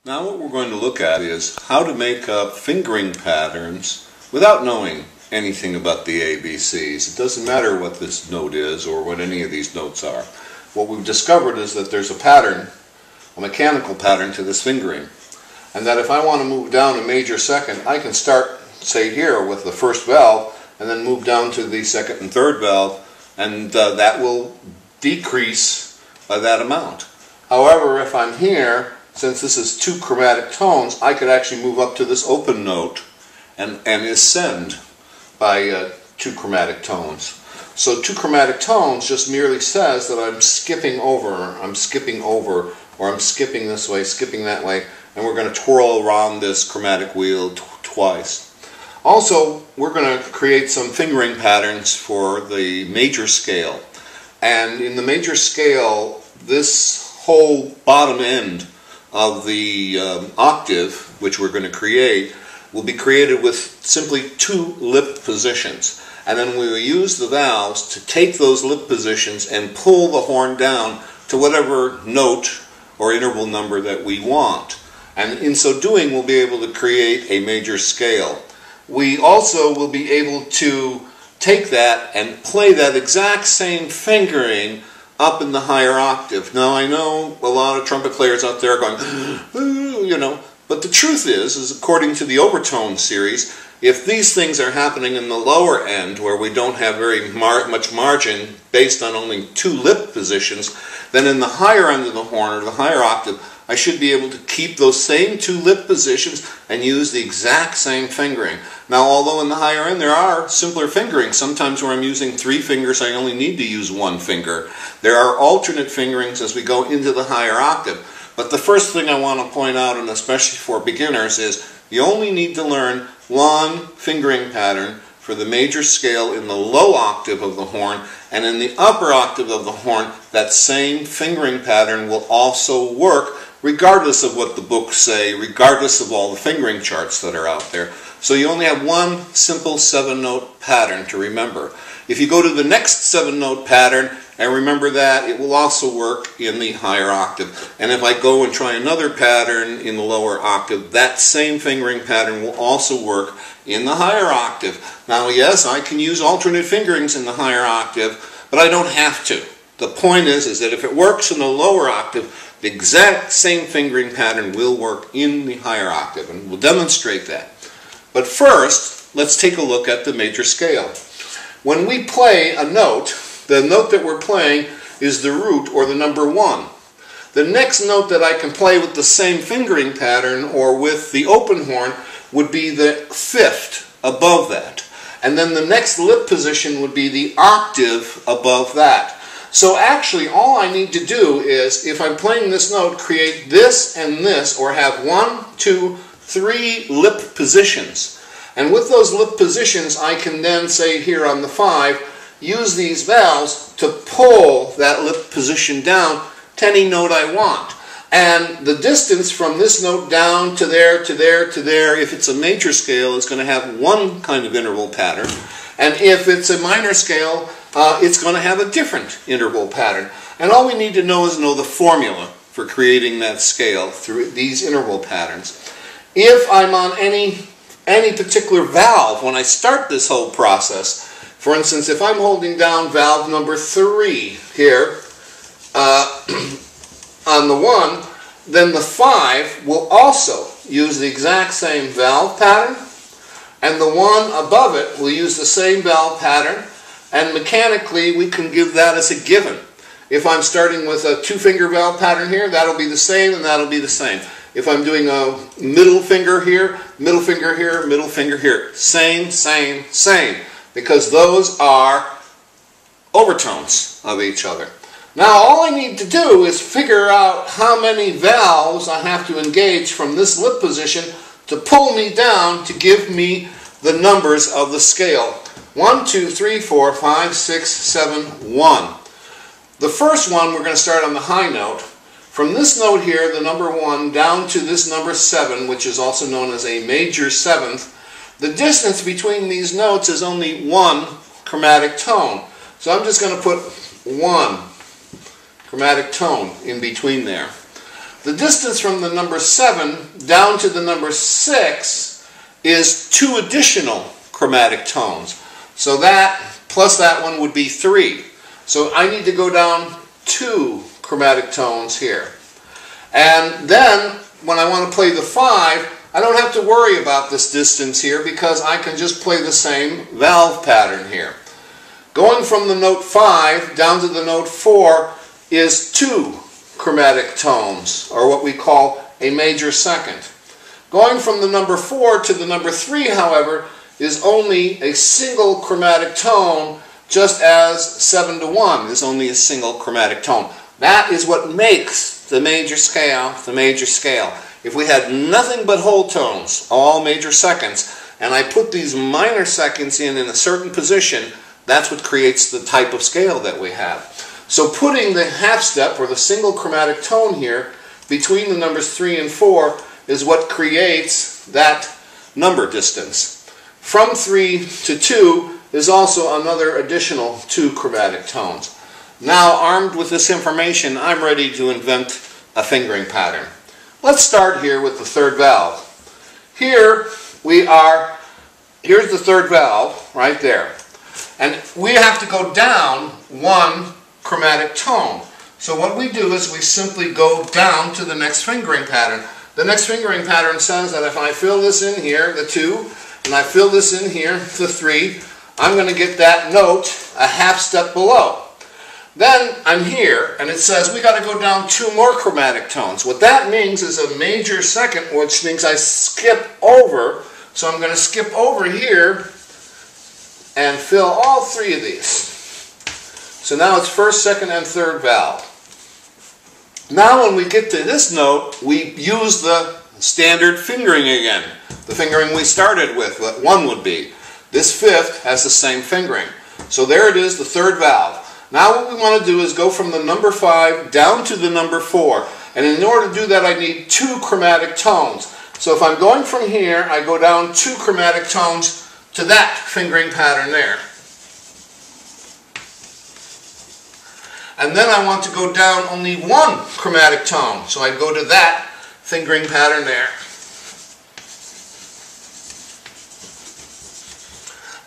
Now what we're going to look at is how to make up fingering patterns without knowing anything about the ABCs. It doesn't matter what this note is or what any of these notes are. What we've discovered is that there's a pattern, a mechanical pattern to this fingering. And that if I want to move down a major second, I can start, say here, with the first valve and then move down to the second and third valve, and that will decrease by that amount. However, if I'm here, since this is two chromatic tones, I could actually move up to this open note and ascend by two chromatic tones. So two chromatic tones just merely says that I'm skipping over, or I'm skipping this way, skipping that way, and we're going to twirl around this chromatic wheel twice. Also, we're going to create some fingering patterns for the major scale. And in the major scale, this whole bottom end of the octave, which we're going to create, will be created with simply two lip positions. And then we will use the valves to take those lip positions and pull the horn down to whatever note or interval number that we want. And in so doing, we'll be able to create a major scale. We also will be able to take that and play that exact same fingering up in the higher octave. Now I know a lot of trumpet players out there are going, you know, but the truth is according to the overtone series, if these things are happening in the lower end where we don't have very much margin based on only two lip positions, then in the higher end of the horn or the higher octave, I should be able to keep those same two lip positions and use the exact same fingering. Now, although in the higher end there are simpler fingerings, sometimes where I'm using three fingers I only need to use one finger. There are alternate fingerings as we go into the higher octave. But the first thing I want to point out, and especially for beginners, is you only need to learn one fingering pattern for the major scale in the low octave of the horn, and in the upper octave of the horn, that same fingering pattern will also work regardless of what the books say, regardless of all the fingering charts that are out there. So you only have one simple 7-note pattern to remember. If you go to the next 7-note pattern and remember that, it will also work in the higher octave. And if I go and try another pattern in the lower octave, that same fingering pattern will also work in the higher octave. Now, yes, I can use alternate fingerings in the higher octave, but I don't have to. The point is that if it works in the lower octave, the exact same fingering pattern will work in the higher octave, and we'll demonstrate that. But first, let's take a look at the major scale. When we play a note, the note that we're playing is the root, or the number 1. The next note that I can play with the same fingering pattern or with the open horn would be the 5th above that. And then the next lip position would be the octave above that. So actually all I need to do is, if I'm playing this note, create this and this, or have 1, 2, 3 lip positions. And with those lip positions I can then, say here on the 5, use these valves to pull that lip position down to any note I want. And the distance from this note down to there, to there, to there, if it's a major scale, is going to have one kind of interval pattern. And if it's a minor scale, it's going to have a different interval pattern. And all we need to know is know the formula for creating that scale through these interval patterns. If I'm on any particular valve when I start this whole process, for instance, if I'm holding down valve number 3 here on the 1, then the 5 will also use the exact same valve pattern, and the 1 above it will use the same valve pattern, and mechanically we can give that as a given. If I'm starting with a 2-finger valve pattern here, that'll be the same and that'll be the same. If I'm doing a middle finger here, middle finger here, middle finger here, same, same, same, because those are overtones of each other. Now all I need to do is figure out how many valves I have to engage from this lip position to pull me down to give me the numbers of the scale. 1, 2, 3, 4, 5, 6, 7, 1. The first one, we're going to start on the high note. From this note here, the number 1, down to this number 7, which is also known as a major 7th, the distance between these notes is only 1 chromatic tone. So I'm just going to put 1 chromatic tone in between there. The distance from the number 7 down to the number 6 is 2 additional chromatic tones. So that plus that one would be 3. So I need to go down 2 chromatic tones here. And then when I want to play the 5, I don't have to worry about this distance here because I can just play the same valve pattern here. Going from the note 5 down to the note 4 is 2 chromatic tones, or what we call a major second. Going from the number 4 to the number 3, however, is only a single chromatic tone, just as 7 to 1 is only a single chromatic tone. That is what makes the major scale the major scale. If we had nothing but whole tones, all major seconds, and I put these minor seconds in a certain position, that's what creates the type of scale that we have. So putting the half step, or the single chromatic tone here, between the numbers 3 and 4 is what creates that number distance. From 3 to 2 is also another additional 2 chromatic tones. Now, armed with this information, I'm ready to invent a fingering pattern. Let's start here with the third valve. Here's the third valve right there. And we have to go down 1 chromatic tone. So what we do is we simply go down to the next fingering pattern. The next fingering pattern says that if I fill this in here, the 2, and I fill this in here, the 3, I'm going to get that note a half step below. Then I'm here, and it says we got to go down 2 more chromatic tones. What that means is a major second, which means I skip over. So I'm going to skip over here and fill all 3 of these. So now it's first, second, and third valve. Now when we get to this note, we use the standard fingering again. The fingering we started with, what 1 would be. This fifth has the same fingering. So there it is, the third valve. Now what we want to do is go from the number 5 down to the number 4. And in order to do that, I need 2 chromatic tones. So if I'm going from here, I go down 2 chromatic tones to that fingering pattern there. And then I want to go down only 1 chromatic tone. So I go to that fingering pattern there.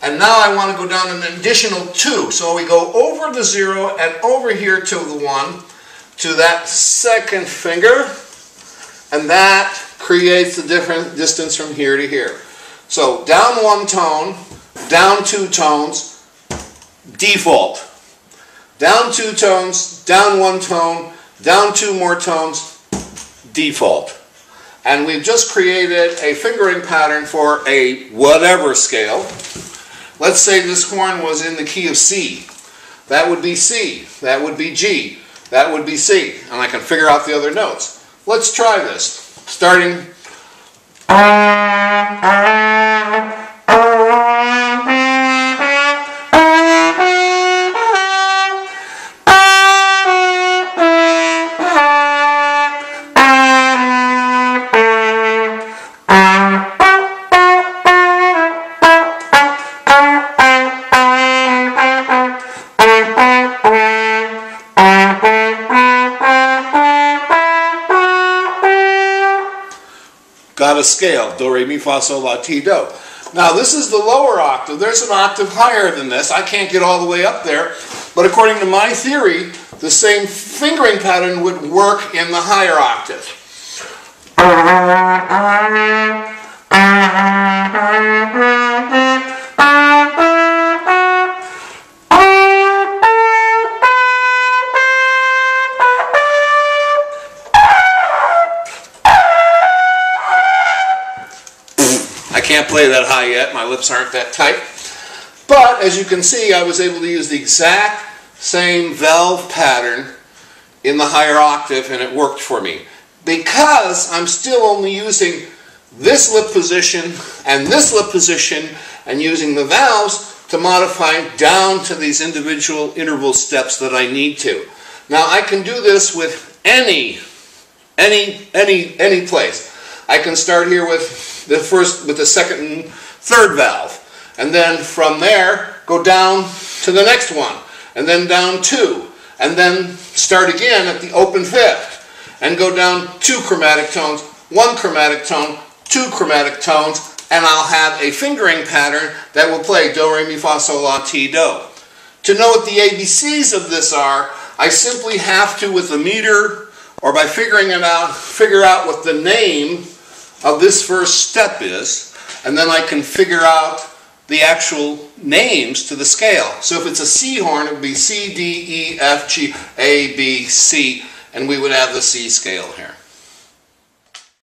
And now I want to go down an additional 2. So we go over the 0 and over here to the 1, to that second finger, and that creates the different distance from here to here. So down 1 tone, down 2 tones, default. Down 2 tones, down 1 tone, down 2 more tones, default. And we've just created a fingering pattern for a whatever scale. Let's say this horn was in the key of C. That would be C. That would be G. That would be C. And I can figure out the other notes. Let's try this. Starting. Got a scale, do, re, mi, fa, sol, la, ti, do. Now this is the lower octave. There's an octave higher than this. I can't get all the way up there, but according to my theory, the same fingering pattern would work in the higher octave. I can't play that high yet, my lips aren't that tight. But as you can see, I was able to use the exact same valve pattern in the higher octave, and it worked for me. Because I'm still only using this lip position and this lip position, and using the valves to modify down to these individual interval steps that I need to. Now I can do this with any place. I can start here with the second and third valve, and then from there go down to the next one, and then down 2, and then start again at the open fifth, and go down 2 chromatic tones, 1 chromatic tone, 2 chromatic tones, and I'll have a fingering pattern that will play do, re, mi, fa, sol, la, ti, do. To know what the ABCs of this are, I simply have to, with the meter, or by figuring it out, figure out what the name of this first step is, and then I can figure out the actual names to the scale. So if it's a C horn, it would be C, D, E, F, G, A, B, C, and we would have the C scale here.